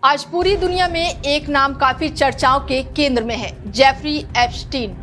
आज पूरी दुनिया में एक नाम काफी चर्चाओं के केंद्र में है, जेफरी एप्स्टीन।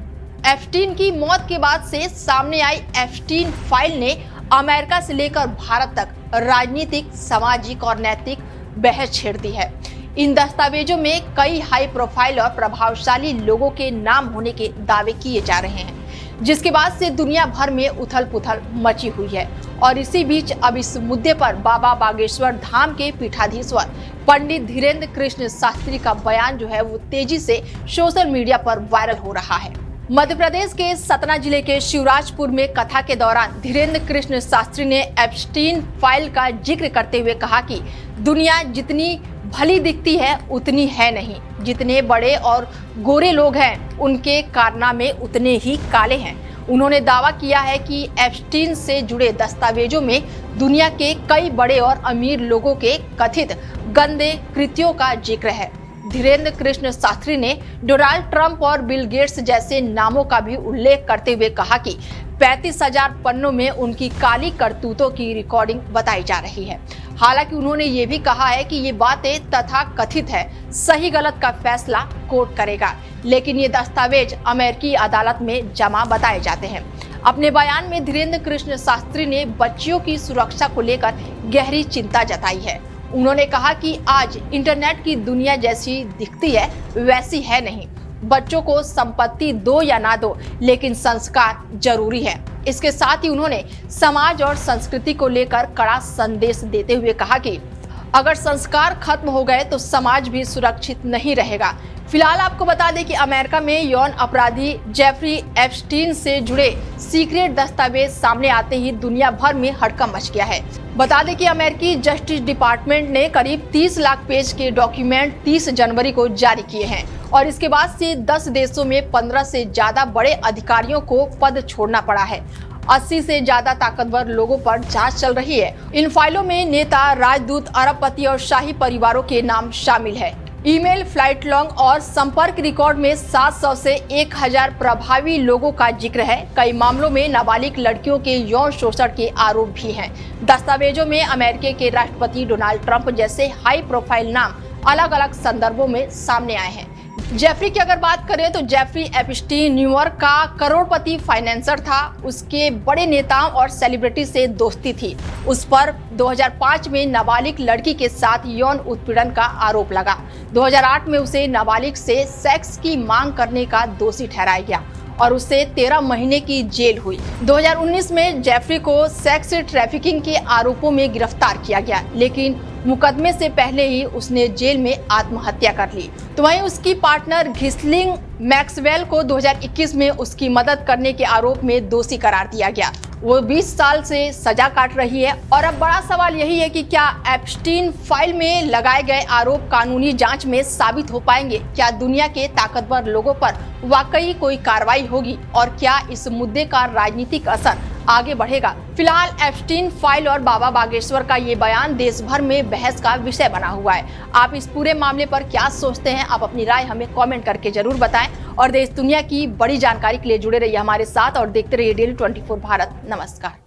एप्स्टीन की मौत के बाद से सामने आई एप्स्टीन फाइल ने अमेरिका से लेकर भारत तक राजनीतिक, सामाजिक और नैतिक बहस छेड़ दी है। इन दस्तावेजों में कई हाई प्रोफाइल और प्रभावशाली लोगों के नाम होने के दावे किए जा रहे हैं, जिसके बाद से दुनिया भर में उथल पुथल मची हुई है। और इसी बीच अब इस मुद्दे पर बाबा बागेश्वर धाम के पीठाधीश्वर पंडित धीरेन्द्र कृष्ण शास्त्री का बयान जो है वो तेजी से सोशल मीडिया पर वायरल हो रहा है। मध्य प्रदेश के सतना जिले के शिवराजपुर में कथा के दौरान धीरेन्द्र कृष्ण शास्त्री ने एप्स्टीन फाइल का जिक्र करते हुए कहा कि दुनिया जितनी भली दिखती है उतनी है नहीं, जितने बड़े और गोरे लोग हैं उनके कारनामे उतने ही काले हैं। उन्होंने दावा किया है कि एप्स्टीन से जुड़े दस्तावेजों में दुनिया के कई बड़े और अमीर लोगों के कथित गंदे कृत्यों का जिक्र है। धीरेन्द्र कृष्ण शास्त्री ने डोनाल्ड ट्रंप और बिल गेट्स जैसे नामों का भी उल्लेख करते हुए कहा कि 35,000 पन्नों में उनकी काली करतूतों की रिकॉर्डिंग बताई जा रही है। हालांकि उन्होंने ये भी कहा है कि ये बातें तथा कथित है, सही गलत का फैसला कोर्ट करेगा, लेकिन ये दस्तावेज अमेरिकी अदालत में जमा बताए जाते हैं। अपने बयान में धीरेन्द्र कृष्ण शास्त्री ने बच्चियों की सुरक्षा को लेकर गहरी चिंता जताई है। उन्होंने कहा कि आज इंटरनेट की दुनिया जैसी दिखती है वैसी है नहीं। बच्चों को संपत्ति दो या ना दो, लेकिन संस्कार जरूरी है। इसके साथ ही उन्होंने समाज और संस्कृति को लेकर कड़ा संदेश देते हुए कहा कि अगर संस्कार खत्म हो गए तो समाज भी सुरक्षित नहीं रहेगा। फिलहाल आपको बता दें कि अमेरिका में यौन अपराधी जेफरी एप्स्टीन से जुड़े सीक्रेट दस्तावेज सामने आते ही दुनिया भर में हड़कंप मच गया है। बता दें कि अमेरिकी जस्टिस डिपार्टमेंट ने करीब 30 लाख पेज के डॉक्यूमेंट 30 जनवरी को जारी किए हैं और इसके बाद से 10 देशों में 15 से ज्यादा बड़े अधिकारियों को पद छोड़ना पड़ा है। 80 से ज्यादा ताकतवर लोगों पर जांच चल रही है। इन फाइलों में नेता, राजदूत, अरबपति और शाही परिवारों के नाम शामिल है। ईमेल, फ्लाइट लॉग और संपर्क रिकॉर्ड में 700 से 1000 प्रभावी लोगों का जिक्र है। कई मामलों में नाबालिग लड़कियों के यौन शोषण के आरोप भी हैं। दस्तावेजों में अमेरिका के राष्ट्रपति डोनाल्ड ट्रंप जैसे हाई प्रोफाइल नाम अलग अलग संदर्भों में सामने आए हैं। जेफरी की अगर बात करें तो जेफरी एप्स्टीन न्यूयॉर्क का करोड़पति फाइनेंसर था। उसके बड़े नेताओं और सेलिब्रिटी से दोस्ती थी। उस पर 2005 में नाबालिग लड़की के साथ यौन उत्पीड़न का आरोप लगा। 2008 में उसे नाबालिग से सेक्स की मांग करने का दोषी ठहराया गया और उसे 13 महीने की जेल हुई। 2019 में जेफरी को सेक्स ट्रैफिकिंग के आरोपों में गिरफ्तार किया गया, लेकिन मुकदमे से पहले ही उसने जेल में आत्महत्या कर ली। तो वहीं उसकी पार्टनर घिस्लिंग मैक्सवेल को 2021 में उसकी मदद करने के आरोप में दोषी करार दिया गया। वो 20 साल से सजा काट रही है। और अब बड़ा सवाल यही है कि क्या एप्स्टीन फाइल में लगाए गए आरोप कानूनी जांच में साबित हो पाएंगे? क्या दुनिया के ताकतवर लोगों पर वाकई कोई कार्रवाई होगी और क्या इस मुद्दे का राजनीतिक असर आगे बढ़ेगा? फिलहाल एप्स्टीन फाइल और बाबा बागेश्वर का ये बयान देश भर में बहस का विषय बना हुआ है। आप इस पूरे मामले पर क्या सोचते हैं? आप अपनी राय हमें कमेंट करके जरूर बताएं और देश दुनिया की बड़ी जानकारी के लिए जुड़े रहिए हमारे साथ और देखते रहिए डेली 24 भारत। नमस्कार।